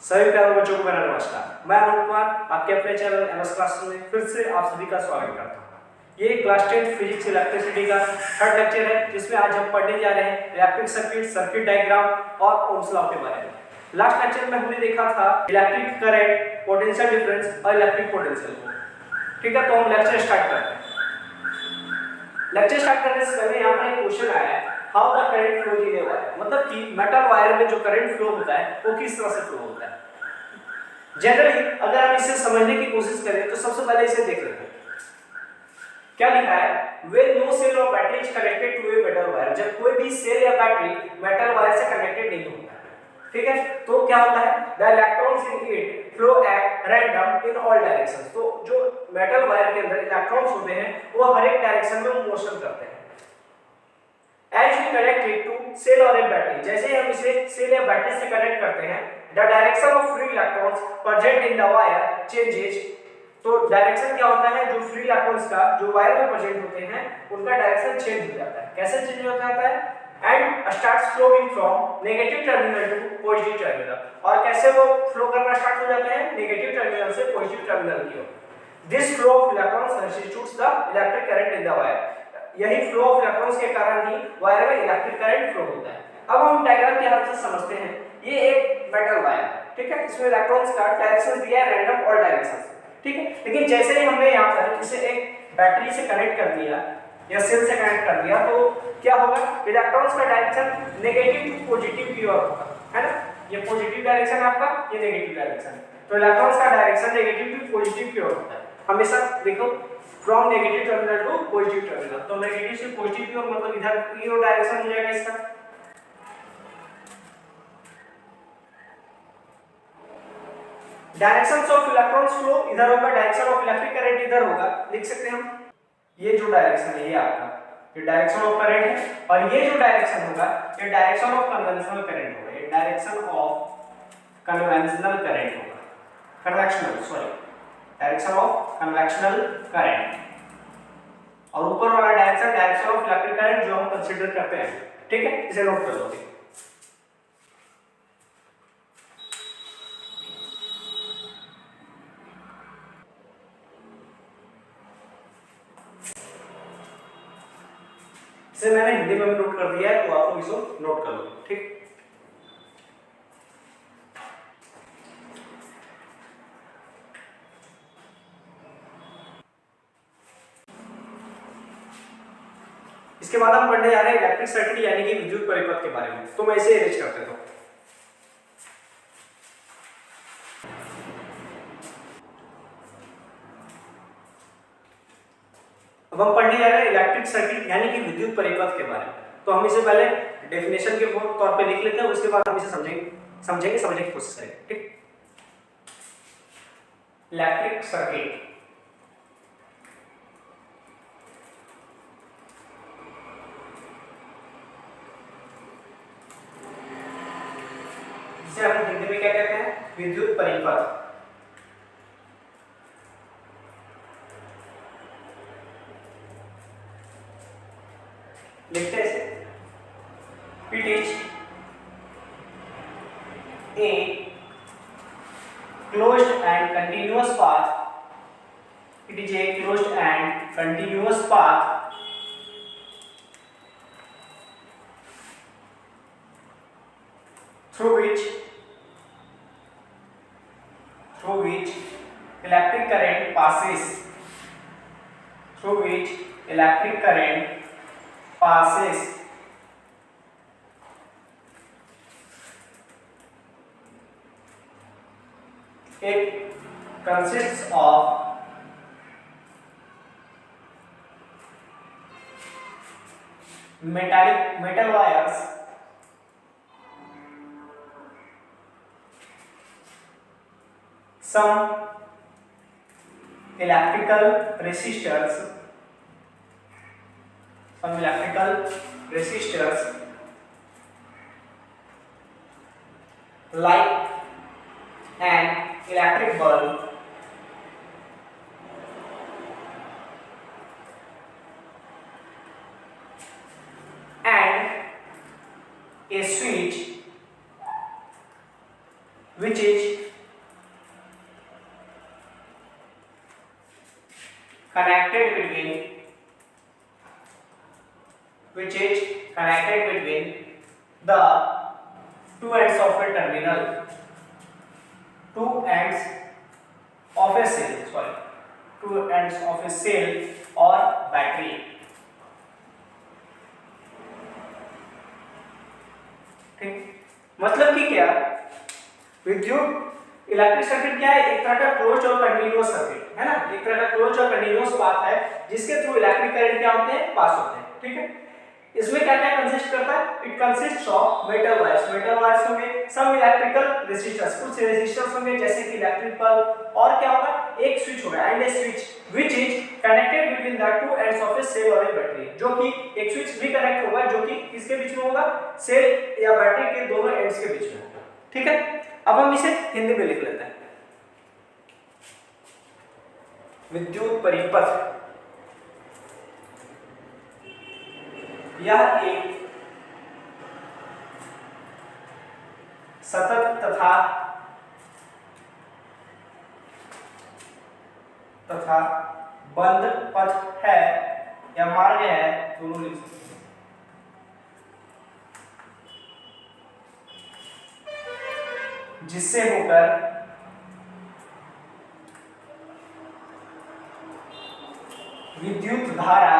सभी प्यारे बच्चों को मेरा नमस्कार। मैं अरुण कुमार आपके अपने चैनल एमएस क्लासेस में फिर से आप सभी का स्वागत करता हूँ। ये क्लास 10 फिजिक्स इलेक्ट्रिसिटी का थर्ड लेक्चर है, जिसमें आज हम पढ़ने जा रहे हैं इलेक्ट्रिक सर्किट, सर्किट डायग्राम और ओम्स लॉ के बारे में। लास्ट लेक्चर में हमने देखा था इलेक्ट्रिक करंट, पोटेंशियल डिफरेंस और इलेक्ट्रिक पोटेंशियल को। ठीक है, तो हम लेक्चर स्टार्ट करते हैं। लेक्चर स्टार्ट करने से पहले यहाँ पर एक क्वेश्चन आया है, how the current flows in a wire, मतलब कि मेटल वायर में जो करंट फ्लो होता है वो किस तरह से फ्लो होता है। जनरली अगर आप इसे समझने की कोशिश करें तो सबसे पहले इसे देख लेते हैं। क्या लिखा है, व्हेन नो सेल और battery is connected to a metal wire, जब कोई भी सेल या बैटरी मेटल वायर से कनेक्टेड नहीं होता है। ठीक है, तो क्या होता है, the electrons in it flow at random in all directions. तो जो मेटल वायर के अंदर इलेक्ट्रॉन्स होते हैं वो हर एक डायरेक्शन में मोशन करते हैं। As we connect it to cell or a battery, जैसे हम इसे सेल या बैटरी से कनेक्ट करते हैं, the direction of free electrons present in the wire changes। तो डायरेक्शन क्या होता है, जो फ्री इलेक्ट्रॉन्स का जो वायर में प्रेजेंट होते हैं उनका डायरेक्शन चेंज हो जाता है। कैसे चेंज हो जाता है, and starts flowing from negative terminal to positive terminal. और कैसे वो फ्लो करना स्टार्ट हो जाते हैं, नेगेटिव टर्मिनल से पॉजिटिव टर्मिनल की ओर। This flow of electrons constitutes the electric current in the wire. यही फ्लो ऑफ इलेक्ट्रॉन्स के कारण ही वायर में इलेक्ट्रिक करंट फ्लो होता है। अब हम डायग्राम के हेल्प से समझते हैं। ये एक मेटल वायर है, ठीक है, इसमें इलेक्ट्रॉन्स का डायरेक्शन दिया है रैंडम ऑल डायरेक्शंस, ठीक है। लेकिन जैसे ही हमने यहाँ पर इसे एक बैटरी से कनेक्ट कर दिया या सेल से कनेक्ट कर दिया, तो क्या होगा, इलेक्ट्रॉन्स का डायरेक्शन नेगेटिव टू पॉजिटिव की ओर होगा, है ना। ये पॉजिटिव डायरेक्शन है आपका, ये नेगेटिव डायरेक्शन, तो इलेक्ट्रॉन्स का डायरेक्शन नेगेटिव टू पॉजिटिव की ओर होता है हमेशा। देखो, from negative terminal to positive terminal, तो नेगेटिव से पॉजिटिव की ओर मतलब इधर की ओर डायरेक्शन हो जाएगा इसका। डायरेक्शंस ऑफ इलेक्ट्रॉन्स फ्लो इधर होगा, डायरेक्शन ऑफ इलेक्ट्रिक करंट इधर होगा। लिख सकते हैं हम, ये जो डायरेक्शन है ये आपका, ये डायरेक्शन ऑफ करंट है, और ये जो डायरेक्शन होगा ये डायरेक्शन ऑफ कन्वेंशनल करंट होगा। ये डायरेक्शन ऑफ कन्वेंशनल करंट होगा, conventional sorry, direction of conventional current. और ऊपर वाला direction direction of electric current जो हम कंसीडर करते हैं, ठीक है, इसे नोट कर लो। इसे मैंने हिंदी में भी नोट कर दिया है, तो आप लोग इसे नोट कर लो, ठीक। इसके बाद हम पढ़ने जा रहे हैं इलेक्ट्रिक सर्किट यानी कि विद्युत परिपथ के बारे में। तो मैं इसे अरेंज कर देता हूं। अब हम पढ़ने जा रहे हैं इलेक्ट्रिक सर्किट यानी कि विद्युत परिपथ के बारे में। तो हम इसे पहले डेफिनेशन के तौर पे लिख लेते हैं, उसके बाद हम इसे समझने की कोशिश करेंगे, ठीक। इलेक्ट्रिक सर्किट जिसे हम हिंदी में क्या कहते हैं, विद्युत परिपथ। लिखते हैं इसे, it is a closed end continuous path, it is a closed end continuous path through which electric current passes, through which electric current passes it consists of metal wires some electrical resistors like an electric bulb and a switch which is connected between the two ends of a terminal, two ends of a cell or battery. ठीक, मतलब कि क्या, विद्युत electric circuit क्या है, एक तरह का क्लोज्ड और कंटीन्यूअस सर्किट है ना, एक तरह का क्लोज्ड और कंटीन्यूअस पाथ है जिसके थ्रू इलेक्ट्रिक करंट क्या होते हैं, पास होते हैं। ठीक है, इसमें क्या क्या कंसिस्ट करता है, it consists of metal wires होंगे, सम इलेक्ट्रिकल रेजिस्टर्स, कुछ रेजिस्टर्स होंगे जैसे कि इलेक्ट्रिक बल्ब, और क्या होगा, एक स्विच होगा and a switch which is connected between the two ends of a cell और ए बैटरी, जो कि एक स्विच भी कनेक्ट होगा जो कि किसके बीच में होगा, सेल या बैटरी के दोनों एंड्स के बीच में होगा। ठीक है, अब हम इसे हिंदी में लिख लेते हैं। विद्युत परिपथ यह एक सतत तथा बंद पथ है या मार्ग है, दोनों लिख सकते हैं, जिससे होकर विद्युत धारा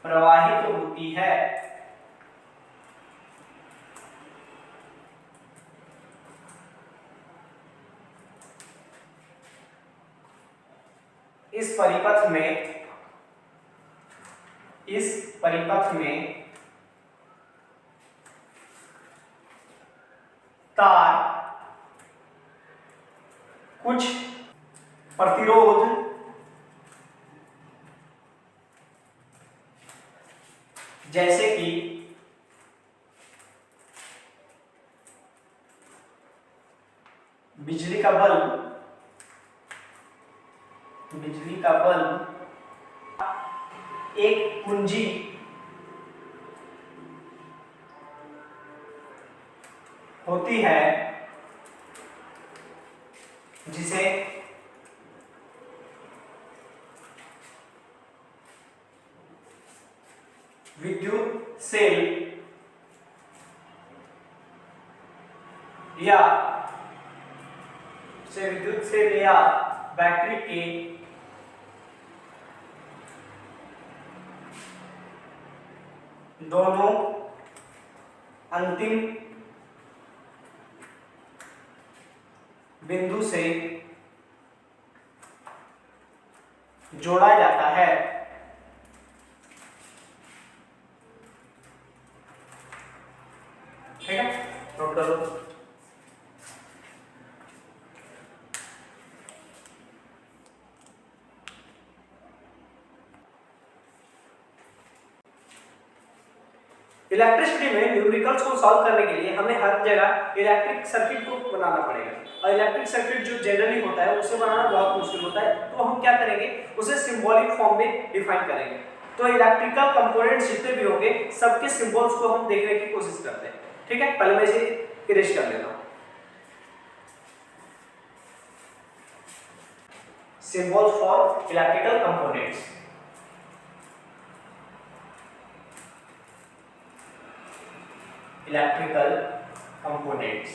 प्रवाहित होती है। इस परिपथ में तार कुछ प्रतिरोध जैसे कि बिजली का बल्ब एक कुंजी होती है जिसे विद्युत सेल या बैटरी के दोनों अंतिम बिंदु से जोड़ा जाता है। ठीक है, नोट कर लो। इलेक्ट्रिसिटी में न्यूमेरिकल्स को सॉल्व करने के लिए हमें हर जगह इलेक्ट्रिक सर्किट को बनाना पड़ेगा, और इलेक्ट्रिक सर्किट जो जनरली होता है उसे बनाना बहुत मुश्किल होता है, तो हम क्या करेंगे, उसे सिंबॉलिक फॉर्म में डिफाइन करेंगे। तो इलेक्ट्रिकल कंपोनेंट्स जितने भी होंगे सबके सिंबल्स को हम देखने की कोशिश करते हैं। ठीक है, पहले मैं इसे इरेज कर लेता हूं। Symbols for electrical components, electrical components,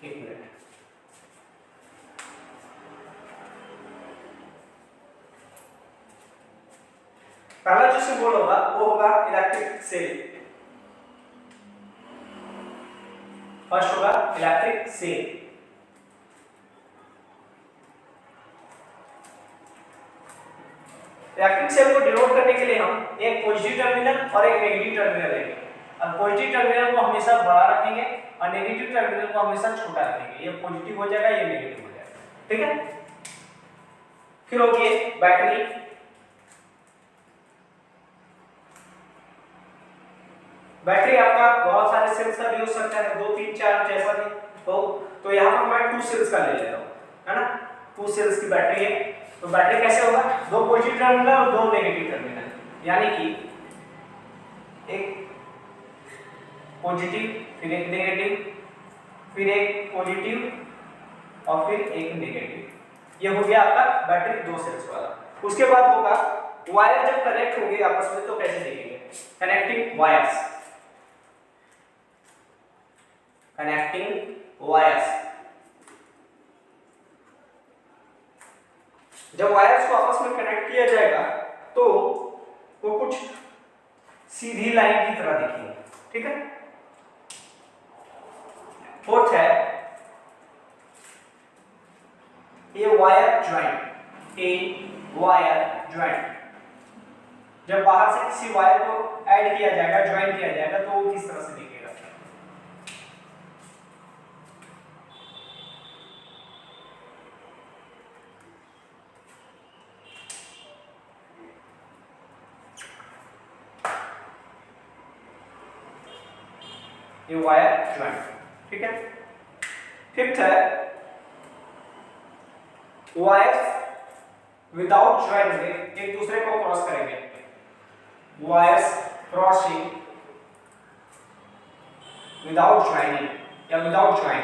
एक मिनट, पहला जो सिंबल होगा वो होगा इलेक्ट्रिक सेल, फर्स्ट होगा इलेक्ट्रिक सेल। इलेक्ट्रिक सेल को डिनोट करने के लिए हम एक पॉजिटिव टर्मिनल और एक नेगेटिव टर्मिनल लेंगे, और पॉजिटिव टर्मिनल को हमेशा बड़ा रखेंगे और नेगेटिव टर्मिनल को हमेशा छोटा रखेंगे। ये पॉजिटिव हो जाएगा, ये नेगेटिव हो जाएगा। ठीक है, फिर होगी बैटरी, बैटरी आपका बहुत सारे सेल्स का भी हो सकता है, 2 3 4 जैसा भी हो, तो यहाँ पर मैं 2 सेल्स का ले लेता हूँ, है ना। 2 सेल्स की बैटरी है, तो बैटरी कैसे होगा, 2 पॉजिटिव टर्मिनल और 2 नेगेटिव टर्मिनल, यानी कि एक पॉजिटिव फिर एक नेगेटिव फिर एक पॉजिटिव और फिर एक नेगेटिव। ये हो गया आपका बैटरी 2 सेल्स वाला। उसके बाद होगा वायर जब कनेक्ट होंगे आपस में तो कैसे देखेंगे, कनेक्टिंग वायर्स, कनेक्टिंग वायर्स। जब वायर्स को आपस में कनेक्ट किया जाएगा तो वो कुछ सीधी लाइन की तरह दिखेंगे, ठीक है। फोर्थ है ये wire joint, a wire joint. जब बाहर से किसी वायर को ऐड किया जाएगा, ज्वाइन किया जाएगा तो वो किस तरह से दिखेगा, ये वायर ज्वाइंट, ठीक है। फिफ्थ है वायर्स विदाउट ज्वाइन में एक दूसरे को क्रॉस करेंगे, वायर्स क्रॉसिंग विदाउट ज्वाइनिंग या विदाउट ज्वाइन,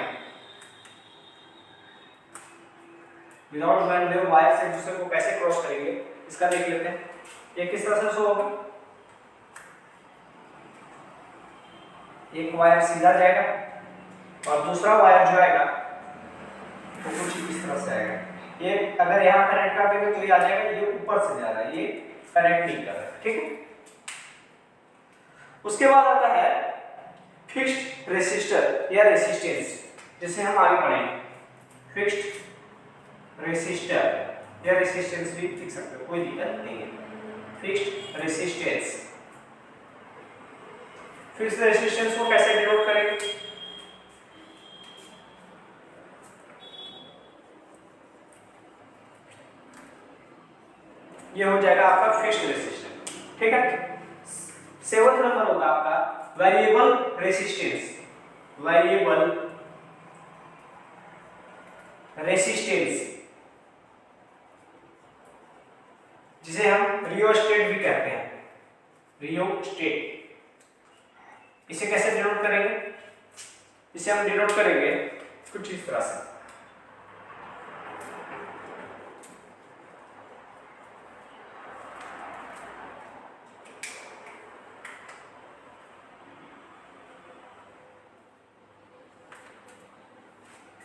विदाउट ज्वाइन में वायर्स एक दूसरे को कैसे क्रॉस करेंगे इसका देख लेते हैं। ये किस तरह से शो होगा, एक वायर सीधा जाएगा और दूसरा वायर जो आएगा वो कुछ इस तरह से आएगा। ये अगर यहाँ कनेक्ट कर देंगे तो ये आ जाएगा, ये ऊपर से जा रहा है, ये कनेक्ट नहीं कर रहा है, ठीक है। उसके बाद आता है फिक्स्ड रेसिस्टर या रेसिस्टेंस, जिसे हम आगे पढ़ेंगे। फिक्स्ड रेसिस्टर या रेसिस्टेंस भी लिख सकते हो, कोई दिक्कत नहीं है। फिक्स्ड रेसिस्टेंस, फिक्स्ड रेसिस्टेंस को कैसे डिनोट करेंगे, ये हो जाएगा आपका फिक्स्ड रेसिस्टेंस, ठीक है। 7th नंबर होगा आपका वेरिएबल रेसिस्टेंस, वेरिएबल रेसिस्टेंस, जिसे हम रियोस्टेट भी कहते हैं, रियोस्टेट। इसे कैसे डिनोट करेंगे, इसे हम डिनोट करेंगे कुछ इस तरह से,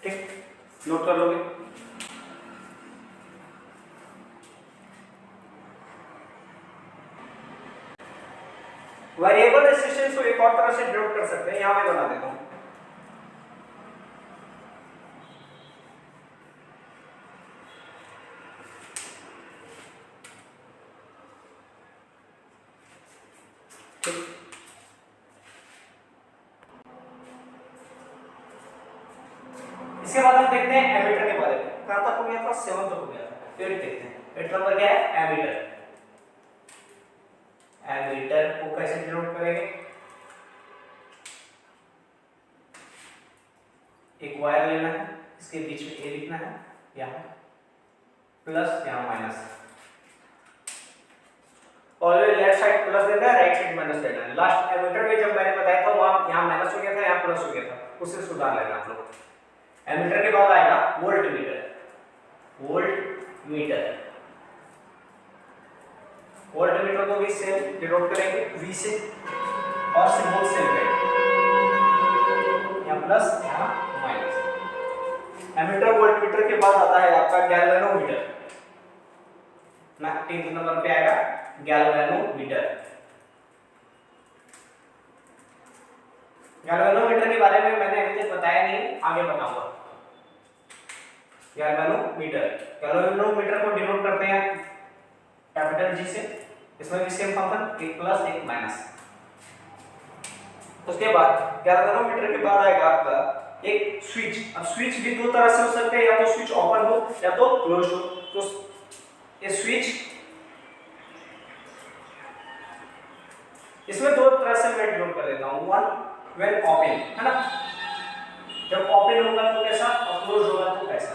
ठीक, नोट कर लोगे। वेरिएबल रेसिस्टेंस को एक और तरह से डिनोट कर सकते हैं, यहां मैं बना देता हूं। इसके बाद हम देखते हैं एमीटर के बारे में। कहां तक हो गया था, 7 तक हो गया था। फिर देखते हैं 8 नंबर क्या है, एमीटर। एमीटर को कैसे डिनोट करेंगे, एक वायर लेना है, इसके बीच में ए लिखना है, यहाँ प्लस यहाँ माइनस, और लेफ्ट साइड प्लस देना है, राइट साइड माइनस देना है। लास्ट एमीटर में जब मैंने बताया था वहां यहाँ माइनस हो गया था, यहाँ प्लस हो गया था, उससे सुधार लेना आप लोग। एमीटर के बाद आएगा volt meter, volt meter. Volt meter को भी सेम डिनोट करेंगे V से और सिंबल सेम रहेगा, यहाँ प्लस यहाँ माइनस। एमीटर वोल्ट मीटर के बाद आता है आपका गैल्वेनोमीटर ना, 3 नंबर पे आएगा गैल्वेनोमीटर। गैल्वेनोमीटर के बारे में मैंने अभी तक बताया नहीं, आगे बताऊंगा। गैल्वेनोमीटर, गैल्वेनोमीटर को डिनोट करते हैं कैपिटल G से, इसमें भी सेम फंक्शन, एक प्लस एक माइनस। उसके बाद गैल्वेनोमीटर के बाद आएगा आपका एक स्विच। अब स्विच भी दो तरह से हो सकते हैं, या तो स्विच ओपन हो या तो क्लोज हो। तो ये स्विच, इसमें दो तरह से मैं डिनोट कर देता हूं। वन व्हेन ओपन, है ना, जब ओपन होगा तो कैसा और क्लोज होगा तो कैसा।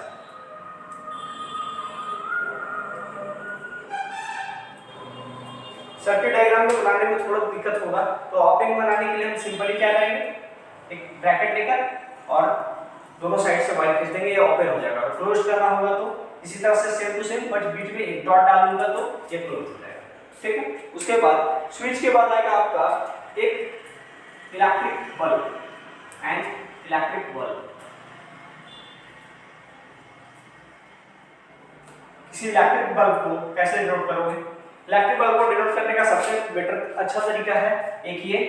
सर्किट डायग्राम को बनाने में थोड़ा दिक्कत होगा, तो ओपन बनाने के लिए हम सिंपली क्या करेंगे, एक ब्रैकेट लेकर और दोनों साइड से वायर खींच देंगे, ये ओपन हो जाएगा। और क्लोज करना होगा तो इसी तरह से सेम टू सेम, बट बीच में एक डॉट डाल दूंगा तो ये क्लोज हो जाएगा। ठीक है। उसके बाद स्विच के बाद आएगा आपका एक electric bulb and electric bulb. किसी इलेक्ट्रिक बल्ब को कैसे डिनोट करोगे? इलेक्ट्रिक बल्ब को डिनोट करने का सबसे बेटर अच्छा तरीका है एक ये,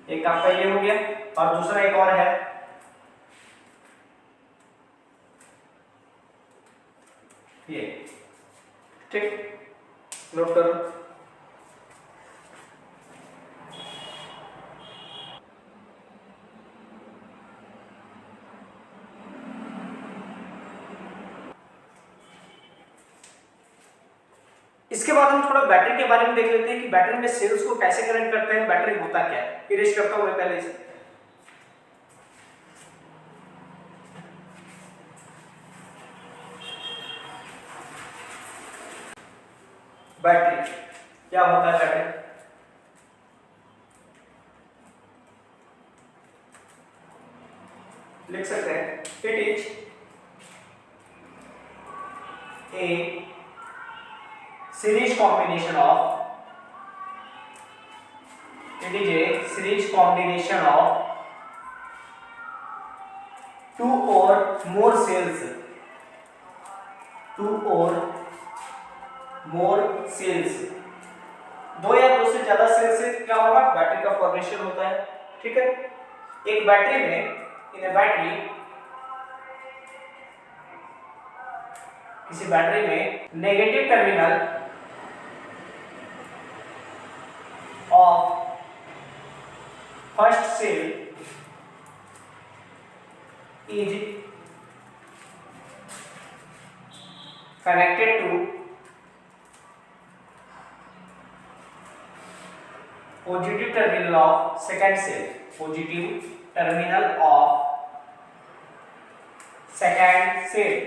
एक आपका ये हो गया और दूसरा एक और है, ये। ठीक, नोट करो। इसके बाद हम थोड़ा बैटरी के बारे में देख लेते हैं कि बैटरी में सेल्स को कैसे कनेक्ट करते हैं, बैटरी होता क्या है। इरेज करता हूं मैं पहले इसे। बैटरी क्या होता है? बैटरी लिख सकते हैं, it is a series combination of two or more cells, दो या दो से ज्यादा सेल से क्या होगा, बैटरी का फॉर्मेशन होता है। ठीक है। एक बैटरी में, इन ए बैटरी, किसी बैटरी में negative terminal of first cell is connected to positive terminal of second cell, positive terminal of second cell।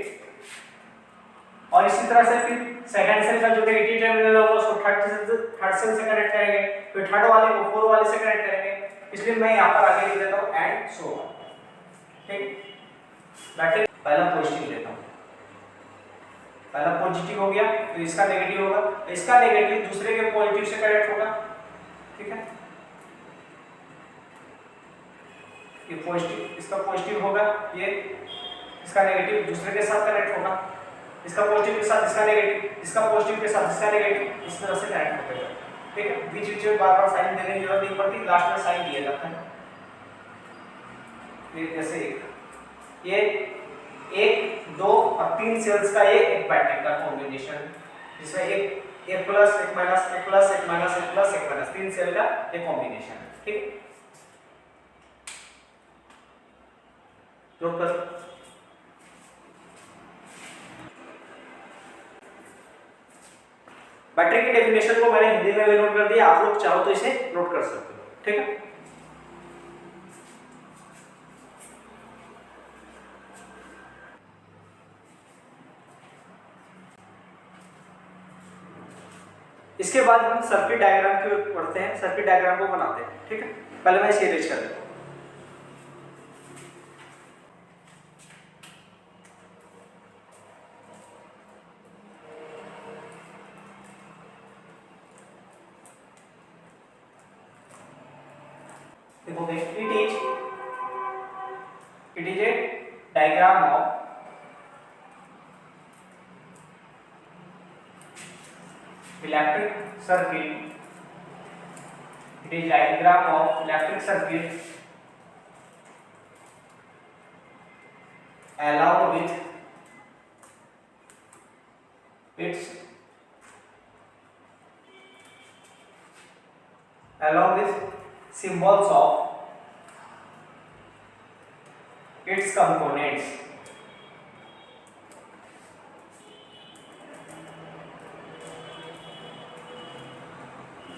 और इसी तरह से फिर सेकंड सेल का जो नेगेटिव टर्मिनल होगा उसको थर्ड सेल से कनेक्ट करेंगे, फिर थर्ड वाले को फोर वाले से कनेक्ट करेंगे। इसलिए मैं यहाँ पर आगे लिख देता हूँ एंड सो ऑन। ठीक, बैटरी पहला पॉजिटिव लेता हूँ, पहला पॉजिटिव हो गया तो इसका नेगेटिव होगा, तो इसका नेगेटिव दूसरे के पॉजिटिव से कनेक्ट होगा। ठीक है, ये पॉजिटिव, इसका पॉजिटिव होगा, ये इसका नेगेटिव दूसरे के साथ कनेक्ट होगा, इसका पॉजिटिव के साथ इसका नेगेटिव, इसका पॉजिटिव के साथ इसका नेगेटिव, इस तरह से कनेक्ट होते हैं। ठीक है, बीच बीच में बार-बार साइन देने की जरूरत नहीं पड़ती, लास्ट में साइन दिया जाता है। ये जैसे ये एक, दो और तीन सेल्स का ये एक बैटरी का कॉम्बिनेशन, जिसमें एक प्लस, एक माइनस, एक प्लस, एक माइनस, एक प्लस, एक माइनस, तीन सेल का एक कॉम्बिनेशन है। ठीक, नोट कर। बैटरी की डेफिनेशन को मैंने हिंदी में भी नोट कर दिया, आप लोग चाहो तो इसे नोट कर सकते हो। ठीक है, इसके बाद हम सर्किट डायग्राम की ओर बढ़ते हैं, सर्किट डायग्राम को बनाते हैं। ठीक है, पहले मैं इसे इरेज कर देता हूं। देखोगे, it is a diagram of electric circuit. It is diagram of electric circuit along with its symbols of its components.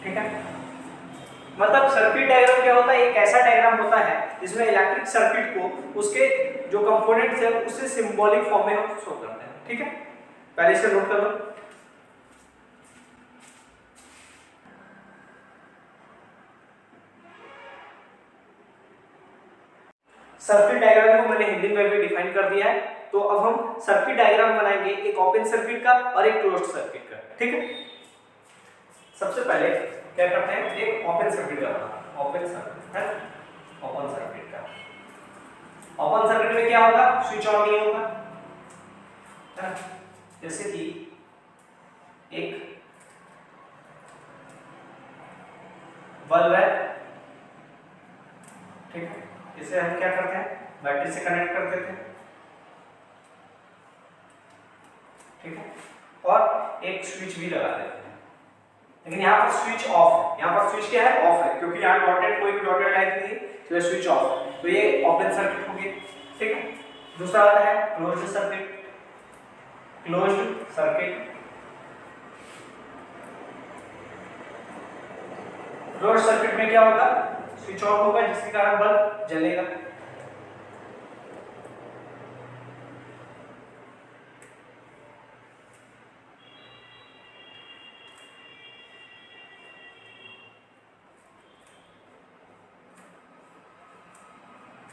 ठीक है, मतलब सर्किट डायग्राम क्या होता है, एक ऐसा डायग्राम जिसमें इलेक्ट्रिक सर्किट को उसके जो कंपोनेंट्स है उससे सिंबॉलिक फॉर्म में हम शो करते हैं। ठीक है, पहले इसे नोट कर लो। सर्किट डायग्राम को मैंने हिंदी में भी डिफाइन कर दिया है। तो अब हम सर्किट डायग्राम बनाएंगे, एक ओपन सर्किट का और एक क्लोज्ड सर्किट का। ठीक है, सबसे पहले क्या करते हैं, एक ओपन सर्किट का बनाना। ओपन सर्किट है, ओपन सर्किट का। ओपन सर्किट में क्या होगा, स्विच ऑन नहीं होगा है, जैसे कि एक बल्ब है। ठीक है, इसे हम क्या करते हैं, बैटरी से कनेक्ट कर देते हैं। ठीक है, और एक स्विच भी लगा देते हैं, लेकिन यहाँ पर स्विच ऑफ है। यहाँ पर स्विच क्या है, ऑफ है, क्योंकि यहाँ डॉटेड कोई डॉटेड लाइन नहीं है, तो स्विच ऑफ है। तो ये ओपन सर्किट हो गया। ठीक है, दूसरा आता है closed circuit. Closed circuit, closed circuit में क्या होगा, स्विच ऑफ होगा, जिसके कारण बल्ब जलेगा।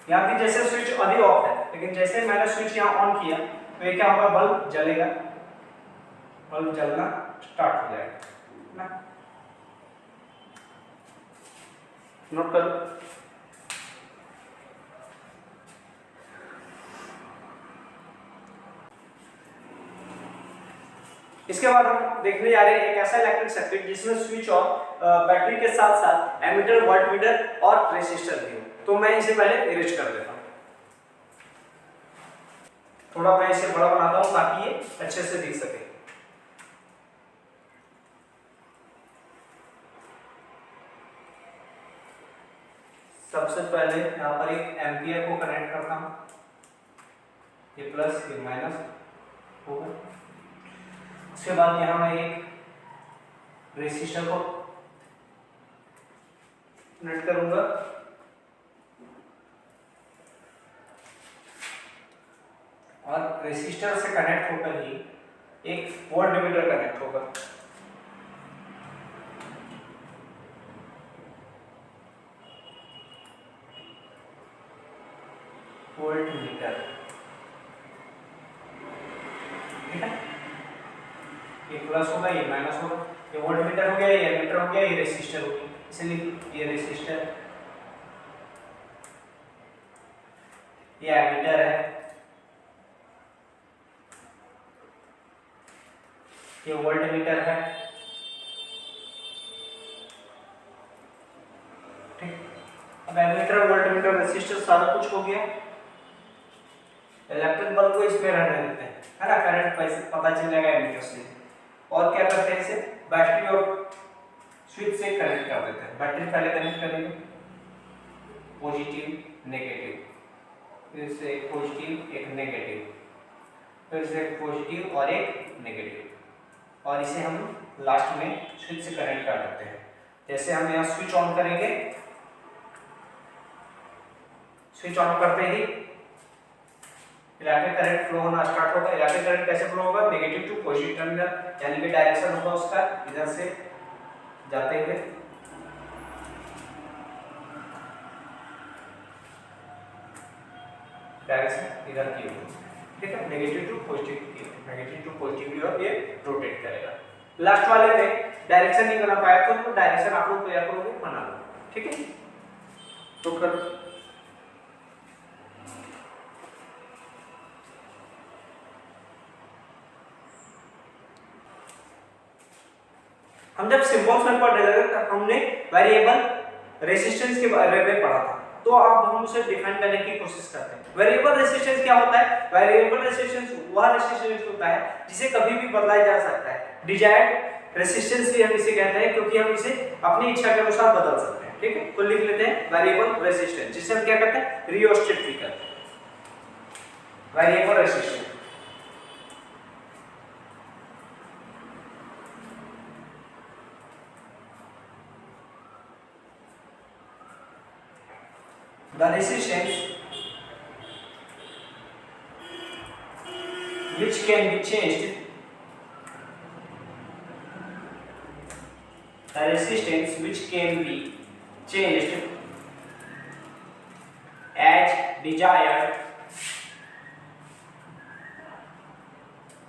यहाँ भी जैसे स्विच अभी ऑफ है, लेकिन जैसे मैंने स्विच यहाँ ऑन किया तो ये क्या होगा, बल्ब जलेगा, बल्ब जलना स्टार्ट हो जाएगा ना। नोट करो। इसके बाद हम देखने जा रहे हैं एक ऐसा इलेक्ट्रिक सर्किट जिसमें स्विच और बैटरी के साथ साथ एमीटर, वोल्टमीटर और रेसिस्टर भी हो। तो मैं इसे पहले इरेज कर देता हूं, थोड़ा मैं इसे बड़ा बनाता हूं ताकि ये अच्छे से दिख सके। सबसे पहले यहाँ पर एक एम्पियर को कनेक्ट करता हूं, ये प्लस ये माइनस होगा। उसके बाद यहाँ मैं एक रेसिस्टर को कनेक्ट करूंगा, और रेसिस्टर से कनेक्ट होकर ही एक वोल्टमीटर कनेक्ट होगा। वोल्टमीटर, ठीक है, ये प्लस होगा, ये माइनस होगा। ये वोल्टमीटर हो गया, ये एमीटर हो गया, ये रेसिस्टर हो गया। इसलिए ये रेसिस्टर, ये एमीटर है, ये वोल्टमीटर है। ठीक, अब एमीटर, वोल्टमीटर, रेसिस्टर सारा कुछ हो गया। इलेक्ट्रिक बल्ब को इसमें रहने देते हैं, है ना, करंट कैसे पता चलेगा एमीटर से। और क्या करते हैं, इसे बैटरी और स्विच से कनेक्ट कर देते हैं। बैटरी पहले कनेक्ट करेंगे, पॉजिटिव नेगेटिव, फिर से एक पॉजिटिव एक नेगेटिव, फिर से एक पॉजिटिव और एक नेगेटिव, और इसे हम लास्ट में स्विच से कनेक्ट कर देते हैं। जैसे हम यहाँ स्विच ऑन करेंगे, स्विच ऑन करते ही इलेक्ट्रिक करंट फ्लो होना स्टार्ट होगा। इलेक्ट्रिक करंट कैसे फ्लो होगा, नेगेटिव टू पॉजिटिव टर्मिनल, यानी कि डायरेक्शन होगा उसका इधर से जाते हुए। डायरेक्शन इधर की होगी, ठीक है, नेगेटिव टू पॉजिटिव की, नेगेटिव टू पॉजिटिव की ओर ये रोटेट करेगा। लास्ट वाले में डायरेक्शन नहीं बना पाया तो डायरेक्शन आप लोग तैयार करोगे, बना लो। ठीक है, तो करो। हम जब सिंबल्स में पढ़ रहे थे तब हमने वेरिएबल रेसिस्टेंस के बारे में पढ़ा था, तो अब हम उसे डिफाइन करने की कोशिश करते हैं। वेरिएबल रेसिस्टेंस क्या होता है, वेरिएबल रेसिस्टेंस वह रेसिस्टेंस होता है जिसे कभी भी बदला जा सकता है। डिजायर्ड रेसिस्टेंस भी हम इसे कहते हैं, क्योंकि हम इसे अपनी इच्छा के अनुसार बदल सकते हैं। ठीक है, तो लिख लेते हैं वेरिएबल रेसिस्टेंस, जिसे हम क्या कहते हैं, रियोस्टेट भी कहते हैं, variable resistance. The resistance which can be changed, the resistance which can be changed as desired,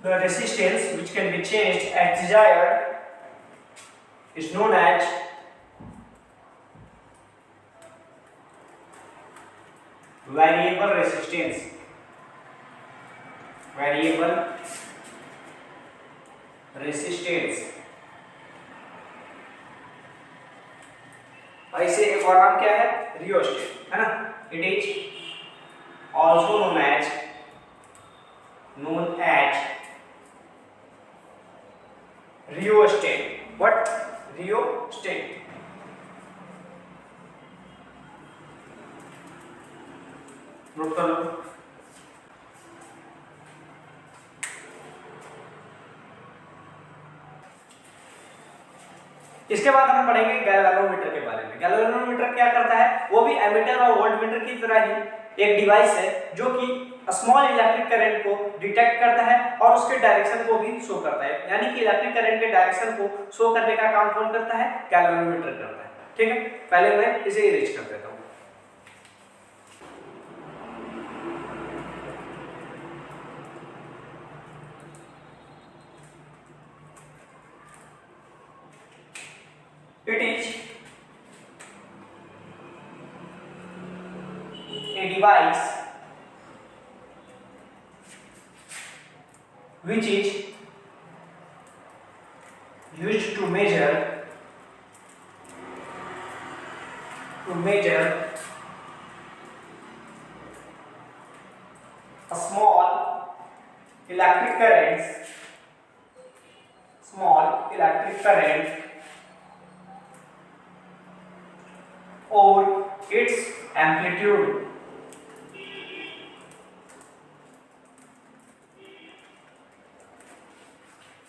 the resistance which can be changed as desired is known as variable resistance. Variable resistance। ऐसे एक और नाम क्या है, rheostat, है ना। It is also known as rheostat. What? Rheostat. Note कर लो। इसके बाद हम पढ़ेंगे गैल्वेनोमीटर के बारे में। गैल्वेनोमीटर क्या करता है? वो भी एमीटर और वोल्टमीटर की तरह ही एक डिवाइस है जो कि स्मॉल इलेक्ट्रिक करंट को डिटेक्ट करता है और उसके डायरेक्शन को भी शो करता है। यानी कि इलेक्ट्रिक करंट के डायरेक्शन को शो करने का काम कौन करता है? गैल्वेनोमीटर करता है। ठीक है, पहले मैं इसे इरेज कर देता हूं। It is a device which is used to measure a small electric current or its amplitude।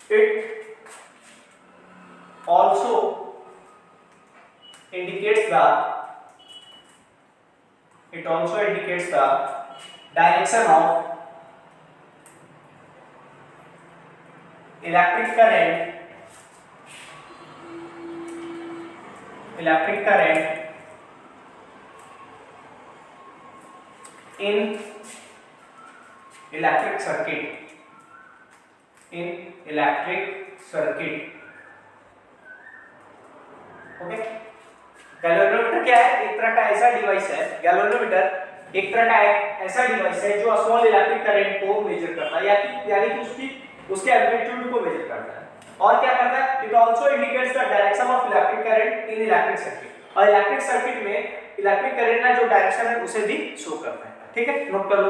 It also indicates the direction of electric current in electric circuit। Okay, galvanometer क्या है? एक तरह का ऐसा डिवाइस है, गैल्वेनोमीटर एक तरह का ऐसा डिवाइस है जो स्मॉल इलेक्ट्रिक करंट को मेजर करता है, यानी कि उसके एम्पलीट्यूड को मेजर करता है। और क्या करता है? It also indicates the direction of electric current in electric circuit. और इलेक्ट्रिक सर्किट में इलेक्ट्रिक करंट का जो डायरेक्शन है उसे भी शो करता है। ठीक है, नोट कर लो।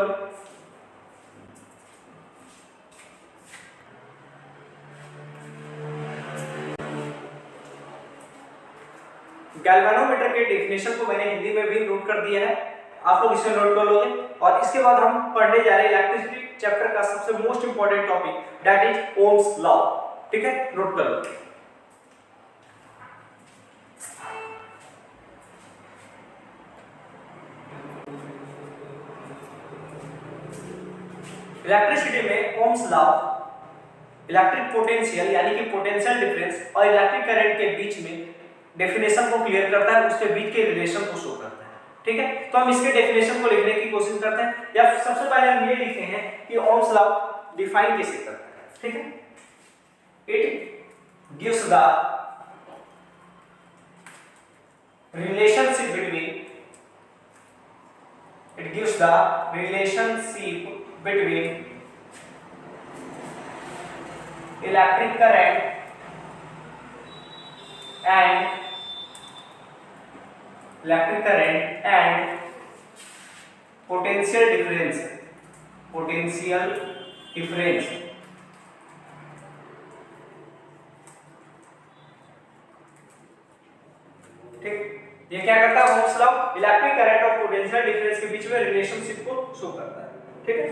गैल्वेनोमीटर के डेफिनेशन को मैंने हिंदी में भी नोट कर दिया है, आप लोग इसे नोट कर लोगे। और इसके बाद हम पढ़ने जा रहे हैं इलेक्ट्रिसिटी चैप्टर का सबसे most important topic, that is Ohm's law. ठीक है, नोट कर लो। इलेक्ट्रिसिटी में ओम्स लॉ इलेक्ट्रिक पोटेंशियल यानी कि पोटेंशियल डिफरेंस और इलेक्ट्रिक करंट के बीच में डेफिनेशन को क्लियर करता है, उसके बीच के रिलेशन को शो करता है। ठीक है, तो हम इसके डेफिनेशन को लिखने की कोशिश करते हैं, या सबसे पहले हम ये लिखते हैं कि ओम्स लॉ डिफाइन कैसे करता है। ठीक है, it gives the relationship between electric current and potential difference। ठीक, ये क्या करता है? ओम्स लॉ इलेक्ट्रिक करंट और पोटेंशियल डिफरेंस के बीच में रिलेशनशिप को शो करता है। ठीक है,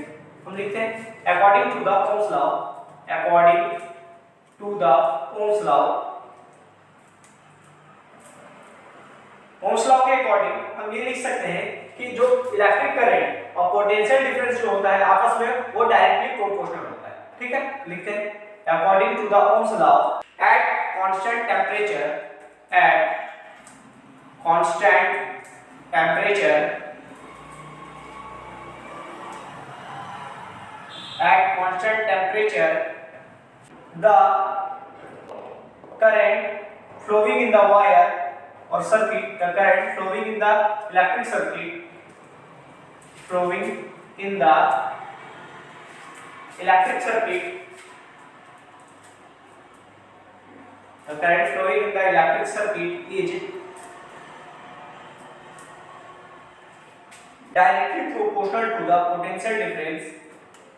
हम लिखते हैं according to the Ohm's law, Ohm's law के अकॉर्डिंग हम ये लिख सकते हैं कि जो इलेक्ट्रिक करंट और पोटेंशियल डिफरेंस जो होता है आपस में वो डायरेक्टली प्रोपोर्शनल होता है। ठीक है, लिखते हैं according to the Ohm's law at constant temperature at constant temperature the current flowing in the wire or circuit, the current flowing in the electric circuit, flowing in the electric circuit, the current flowing in the electric circuit is directly proportional to the potential difference,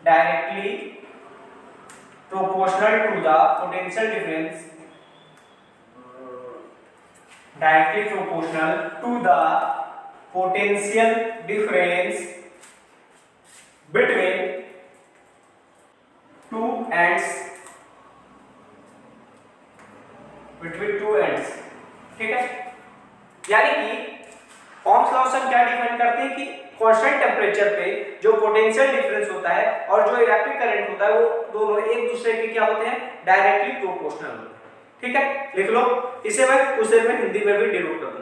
directly proportional to the potential difference, directly proportional to the potential difference between two ends, ठीक है। यानी कि Ohm's law से हम क्या define करते हैं कि कांस्टेंट टेम्परेचर पे जो पोटेंशियल डिफरेंस होता है और जो इलेक्ट्रिक करंट होता है वो दोनों एक दूसरे के क्या होते हैं, डायरेक्टली प्रोपोर्शनल होते हैं। ठीक है, लिख लो, इसे मैं कुछ देर में हिंदी में भी डिनोट कर दूंगा।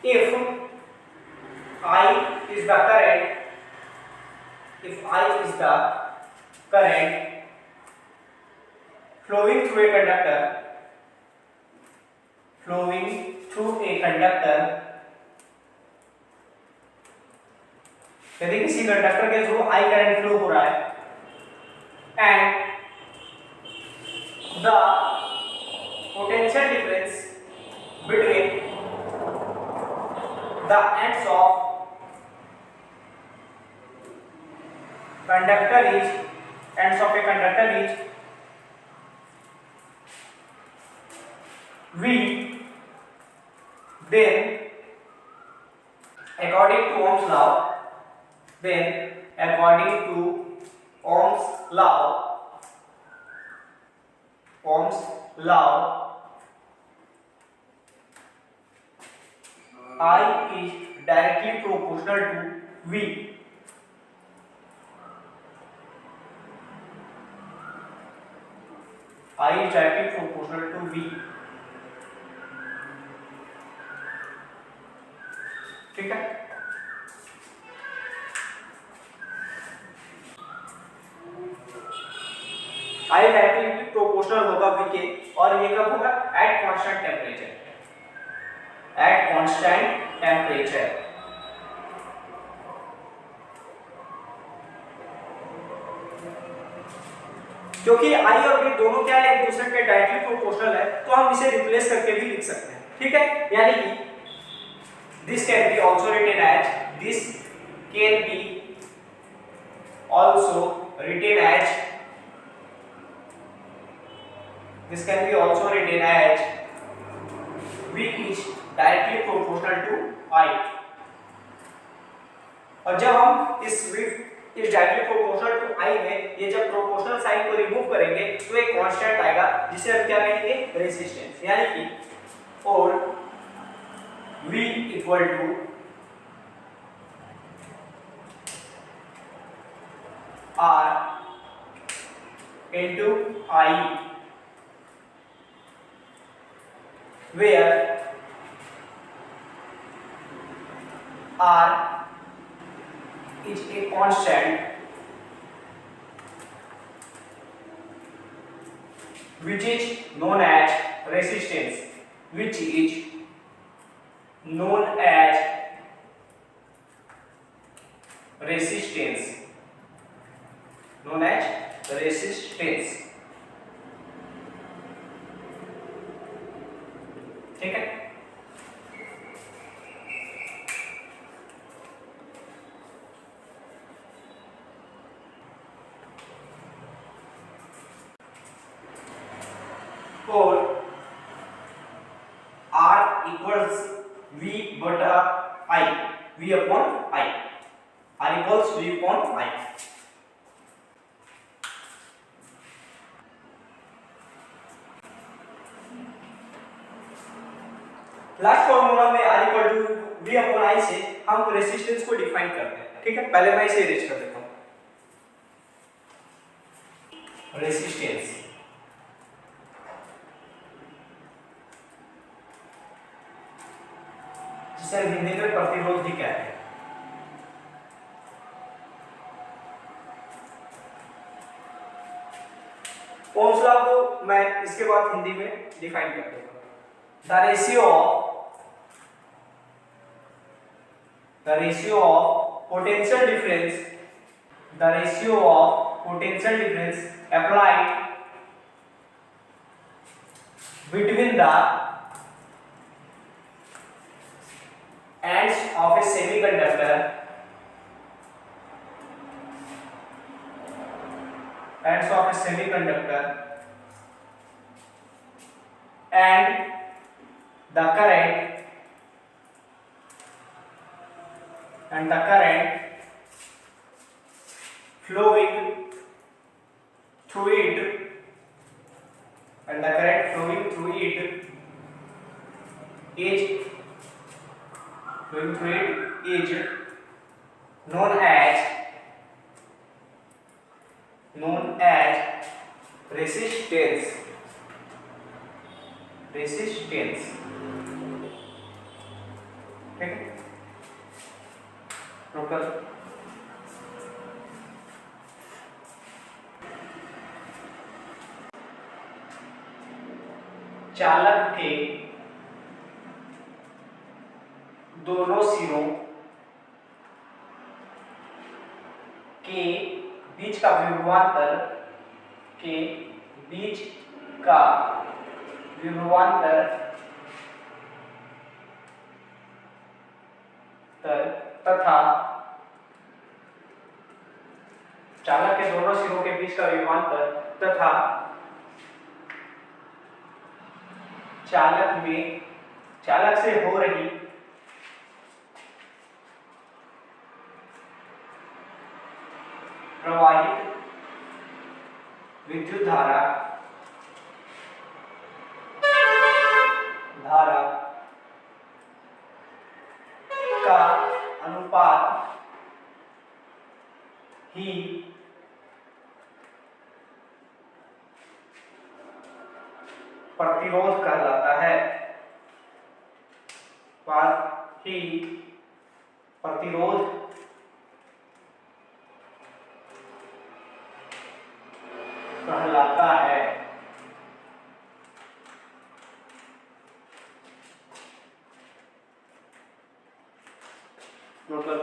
If I is the current, flowing through a conductor, यदि किसी कंडक्टर के थ्रू I करंट फ्लो हो रहा है and the potential difference between the ends of a conductor is V, then according to Ohm's law I is directly proportional to V. I is directly proportional to V. ठीक है, I directly proportional होगा V के, और ये कब होगा, eight constant temperature, क्योंकि I और V दोनों क्या है, एक दूसरे के डायरेक्टली प्रोपोर्शनल है, तो हम इसे रिप्लेस करके भी लिख सकते हैं। ठीक है, यानी कि this can be also written as V is directly proportional to I। और जब हम इस V is directly proportional to I में ये जब प्रोपोर्शनल साइन को रिमूव करेंगे तो एक कांस्टेंट आएगा जिसे हम क्या कहेंगे, रेजिस्टेंस। यानी कि और V equal to R into I, where R is a constant which is known as resistance, ठीक है। और R equals V बटा I, V upon I, R equals V upon I। Last formula में R equal to V upon I से हम resistance को define करते हैं। ठीक है, पहले मैं इसे इरेज कर देता हूं। रेसिस्टेंस जिसे हम हिंदी में प्रतिरोध भी कहते हैं। ओम्स लॉ को मैं इसके बाद हिंदी में डिफाइन कर देता हूं। The ratio of potential difference applied between the ends of a semiconductor and the current flowing through it is known as resistance। ठीक है, टोटल चालक के दोनों सिरों के बीच का विभवांतर तथा चालक के दोनों सिरों के बीच का विभवांतर तथा चालक से हो रही प्रवाहित विद्युत धारा का अनुपात ही प्रतिरोध कहलाता है। प्रतिरोध कहलाता है। मतलब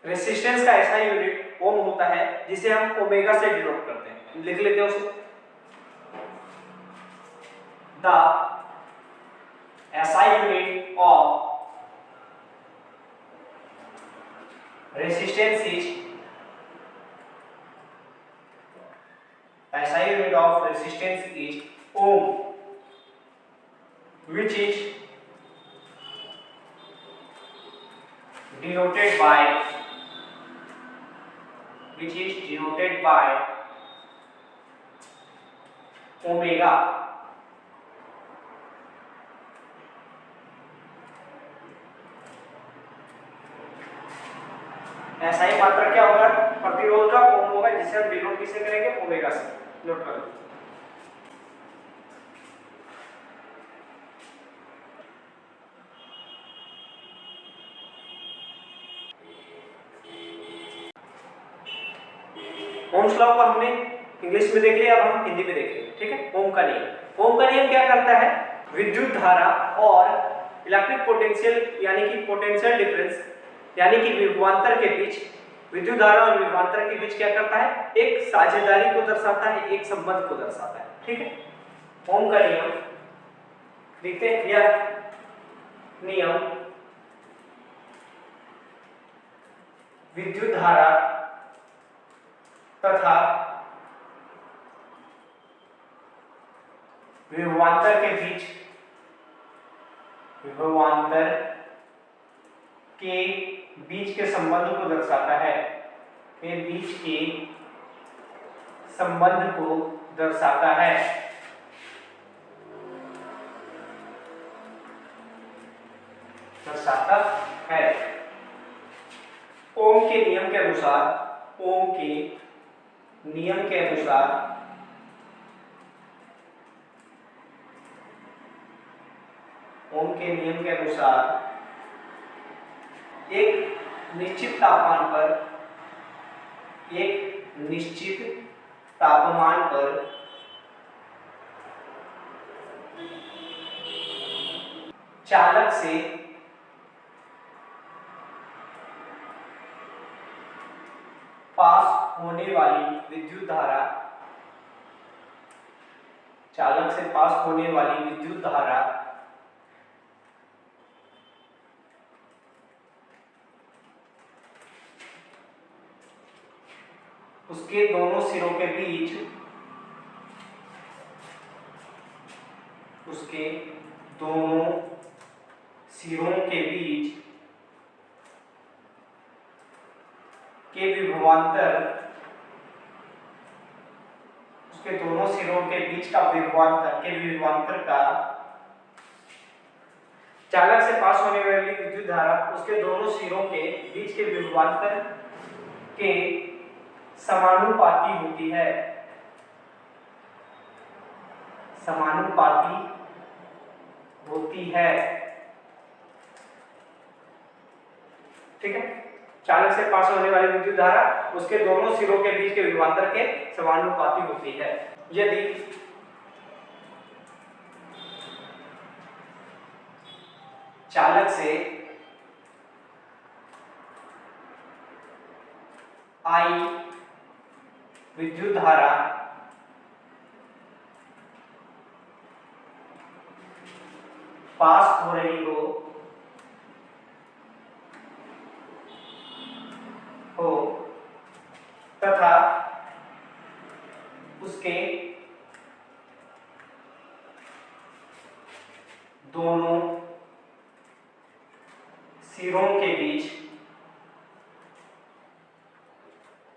रेसिस्टेंस का ऐसा यूनिट ओम होता है जिसे हम ओमेगा से डिनोट करते हैं। लिख लेते हैं उसे। The SI unit of resistance is ohm, which is denoted by omega। ऐसा ही मात्रक क्या होगा? प्रतिरोध का ओम होगा, जिसे हम डिनोट किसे करेंगे? ओमेगा से। नोट कर लो। ओम्स लॉ को हमने इंग्लिश में देख लिया, अब हम हिंदी में देख लेंगे। ठीक है, ओम का नियम क्या करता है? विद्युत धारा और इलेक्ट्रिक पोटेंशियल यानी कि पोटेंशियल डिफरेंस यानी कि विभवांतर के बीच, विद्युत धारा और विभवांतर के बीच क्या करता है? एक साझेदारी को दर्शाता है, एक संबंध को दर्शाता है। ठीक है, ओम का नियम देखते हैं। यह नियम विद्युत धारा तथा विभवांतर के बीच के संबंध को दर्शाता है, ये बीच के संबंध को दर्शाता है। दर्शाता है। ओम के नियम के अनुसार, ओम के नियम के अनुसार ओम के नियम के अनुसार एक निश्चित तापमान पर, एक निश्चित तापमान पर चालक से पास होने वाली विद्युत धारा, चालक से पास होने वाली विद्युत धारा उसके दोनों सिरों के बीच, उसके दोनों सिरों के बीच के विभवांतर, उसके दोनों सिरों के बीच का विभवांतर, के विभवांतर का, चालक से पास होने वाली विद्युत धारा उसके दोनों सिरों के बीच के विभवांतर के समानुपाती होती है, समानुपाती होती है। ठीक है, चालक से पास होने वाली विद्युत धारा उसके दोनों सिरों के बीच के विभवांतर के समानुपाती होती है। यदि चालक से आई विद्युत धारा पास हो रही हो तथा उसके दोनों सिरों के बीच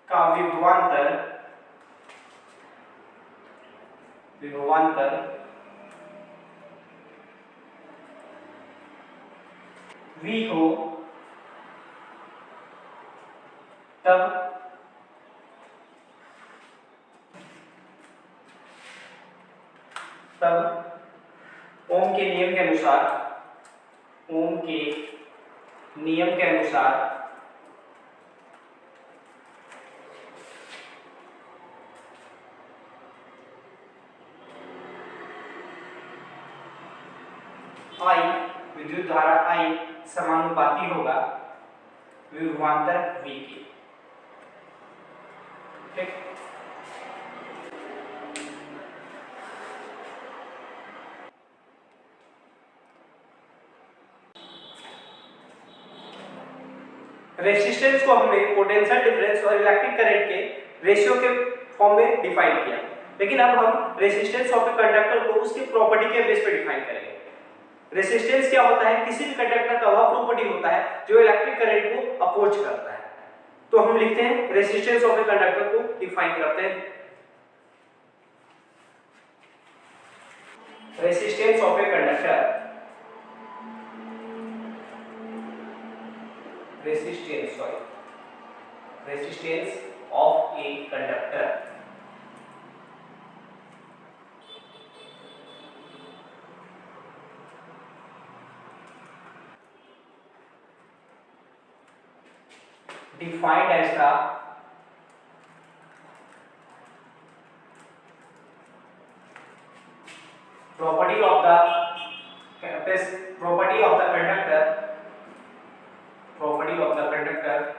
का विभवांतर V हो, तब ओम के नियम के अनुसार, ओम के नियम के अनुसार I विद्युत धारा I समानुपाती होगा विभवांतर V के। ठीक, रेजिस्टेंस को हमने पोटेंशियल डिफरेंस और इलेक्ट्रिक करंट के रेशियो के फॉर्म में डिफाइन किया, लेकिन अब हम रेजिस्टेंस ऑफ ए कंडक्टर को उसकी प्रॉपर्टी के बेस पे डिफाइन करेंगे। रेजिस्टेंस क्या होता है? किसी भी कंडक्टर का वह प्रॉपर्टी होता है जो इलेक्ट्रिक करंट को अपोज करता है। तो हम लिखते हैं रेजिस्टेंस ऑफ ए कंडक्टर को डिफाइन करते हैं। Resistance of a conductor, resistance of a conductor defined as the property of the conductor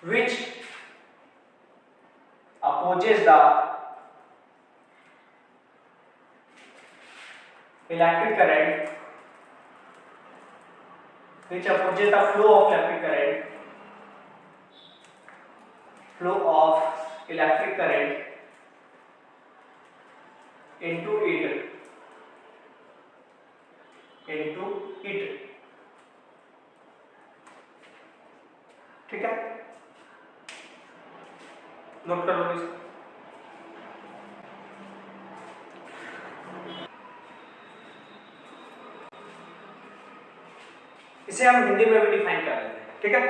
which opposes the electric current, which opposes the flow of electric current, into it into it। ठीक है, note कर लो इसे। इसे हम हिंदी में भी define कर लेते हैं। ठीक है,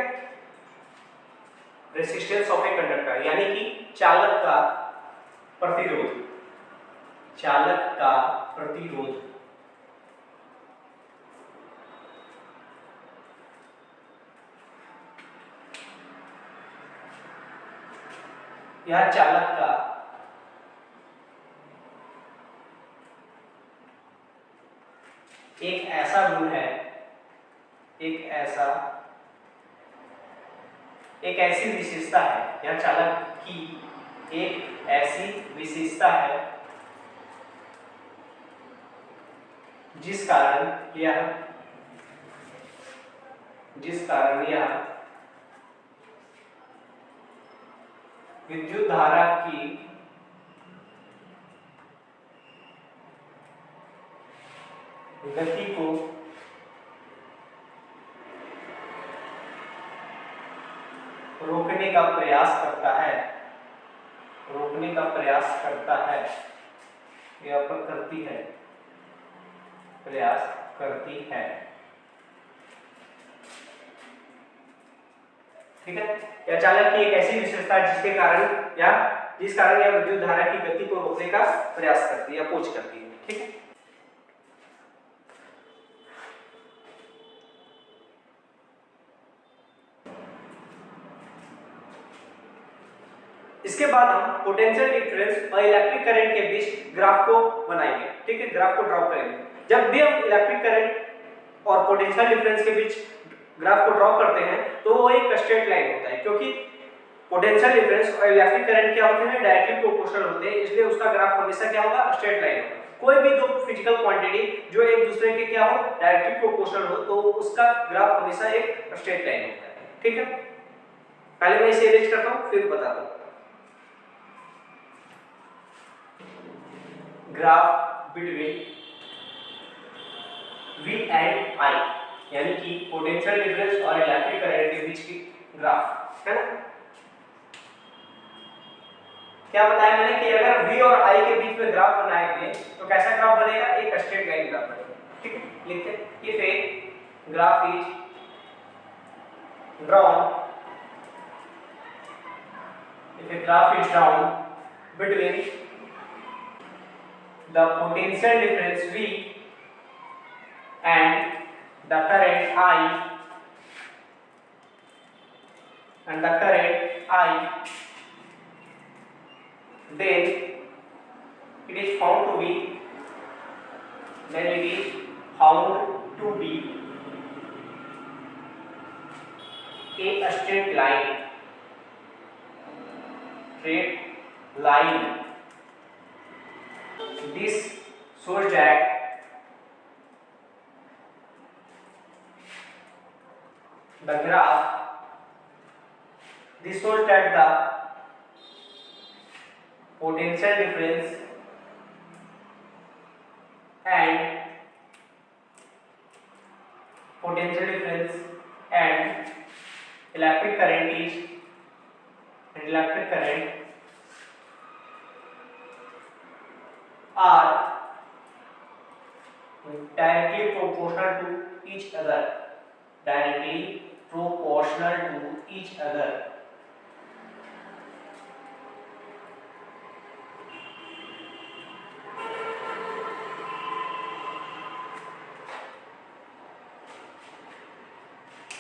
रेसिस्टेंस ऑफ ए कंडक्टर यानी कि चालक का प्रतिरोध, चालक का प्रतिरोध। यह चालक का एक ऐसा गुण है, एक ऐसी विशेषता है, यह चालक की एक ऐसी विशेषता है जिस कारण यह विद्युत धारा की गति को रोकने का प्रयास करता है, या करती है, प्रयास करती है। ठीक है, या चालक की एक ऐसी विशेषता जिस कारण यह विद्युत धारा की गति को रोकने का प्रयास करती है या खोज करती है। ठीक है, इसके बाद हम पोटेंशियल डिफरेंस और इलेक्ट्रिक करंट के बीच ग्राफ को बनाएंगे। ठीक है, ग्राफ को ड्रॉ करेंगे। जब भी हम इलेक्ट्रिक करंट और पोटेंशियल डिफरेंस के बीच ग्राफ को ड्रॉ करते हैं तो वो एक स्ट्रेट लाइन होता है, क्योंकि पोटेंशियल डिफरेंस और इलेक्ट्रिक करंट क्या होते हैं, डायरेक्टली प्रोपोर्शनल होते हैं, इसलिए उसका ग्राफ हमेशा क्या होगा, स्ट्रेट लाइन होगा। कोई भी दो फिजिकल क्वांटिटी जो एक दूसरे के क्या हो, डायरेक्टली प्रोपोर्शनल हो, तो उसका ग्राफ हमेशा एक स्ट्रेट लाइन होता है। ठीक है, पहले मैं इसे अरेंज करता हूं फिर बताता हूं। Graph between V and I यानी कि पोटेंशियल डिफरेंस और इलेक्ट्रिक करंट के बीच की ग्राफ है ना। क्या बताया मैंने कि अगर V और I के बीच में ग्राफ बनाएंगे तो कैसा ग्राफ बनेगा, एक स्ट्रेट लाइन ग्राफ बनेगा। ठीक है, लिखते हैं if a graph is drawn between the potential difference V and the current I then it is found to be a straight line. This shows that the potential difference and electric current are directly proportional to each other.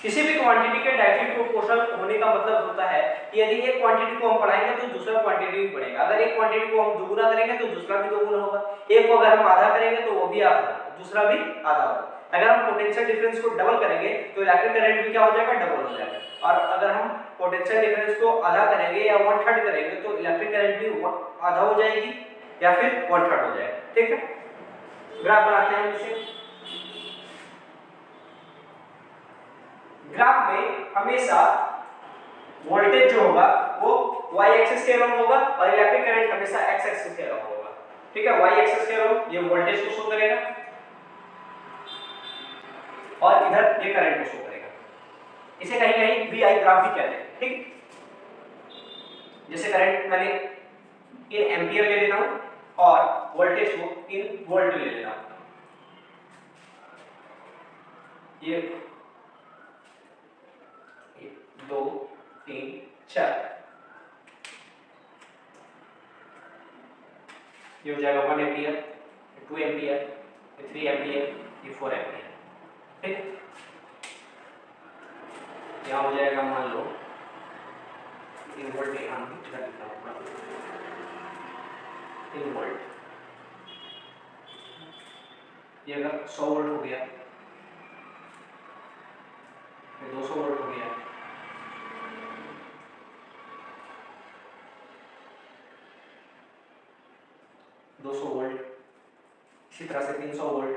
किसी भी quantity के directly proportional होने का मतलब होता है कि यदि एक क्वांटिटी को हम बढ़ाएंगे तो दूसरा क्वांटिटी भी बढ़ेगा, अगर एक क्वांटिटी को हम दोगुना करेंगे तो दूसरा भी दोगुना होगा, एक को अगर हम आधा करेंगे तो वो भी आधा, दूसरा भी आधा होगा। अगर हम पोटेंशियल डिफरेंस को डबल करेंगे तो इलेक्ट्रिक करंट भी क्या हो जाएगा, डबल हो जाएगा, और अगर हम पोटेंशियल डिफरेंस को आधा करेंगे या 1/3 करेंगे तो इलेक्ट्रिक करंट भी आधा हो जाएगी या फिर 1/3 हो जाएगा। ठीक है, ग्राफ बनाते हैं इसे। ग्राफ में हमेशा वोल्टेज जो होगा वो y एक्सिस के अलोंग होगा और इलेक्ट्रिक करंट हमेशा x एक्सिस के अलोंग होगा। ठीक है, y एक्सिस के अलोंग ये वोल्टेज को शो करेगा और इधर ये करंट को शो करेगा। इसे कहीं कहीं वी आई ग्राफ भी कहते हैं, ठीक। जैसे करंट मैंने इन एम्पियर ले लेता हूं और वोल्टेज को इन वोल्ट ले लेता हूं। ये 1 2 3 4, ये हो जाएगा 1 एम्पियर, 2 एम्पियर, 3 एम्पियर, ये 4 एम्पियर, ठीक। यहाँ हो जाएगा मान लो इन वोल्ट के हम लिखता हूँ इन वोल्ट, ये अगर 100 वोल्ट हो गया, 200 वोल्ट हो गया, वोल्ट, इसी तरह से 300 वोल्ट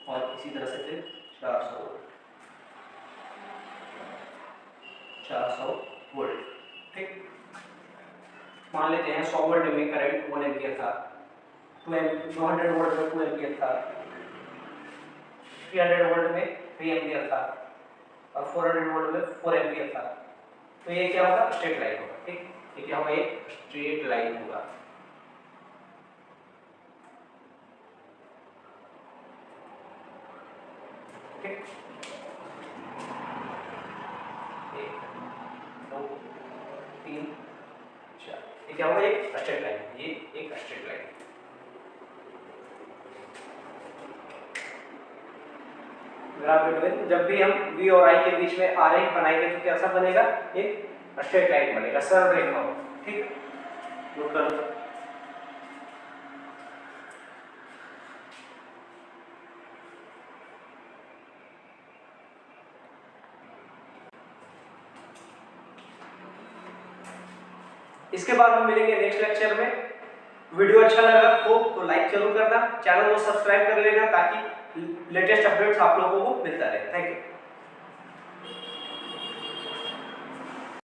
और इसी तरह से फिर 400 वोल्ट, 400 वोल्ट, ठीक। मान लेते हैं 100 वोल्ट में करंट 1 एम्पियर था, 200 वोल्ट में 2 एम्पियर था, 300 वोल्ट में 3 एम्पियर था और 400 वोल्ट में 4 एम्पियर था। तो ये क्या होगा? स्ट्रेट लाइन होगा, ठीक। ये क्या होगा? एक स्ट्रेट लाइन होगा। ओके, 1 2 3 4, ये क्या होगा? एक स्ट्रेट लाइन, ये एक स्ट्रेट लाइन। जब भी हम V और I के बीच में आरेख बनाएंगे तो कैसा बनेगा? एक स्ट्रेट लाइन बनेगा, सरल रेखा होगा, ठीक। नोट करो। इसके बाद हम मिलेंगे नेक्स्ट लेक्चर में। वीडियो अच्छा लगा हो तो लाइक जरूर करना, चैनल को सब्सक्राइब कर लेना ताकि लेटेस्ट अपडेट्स आप लोगों को मिलता रहे। Thank you.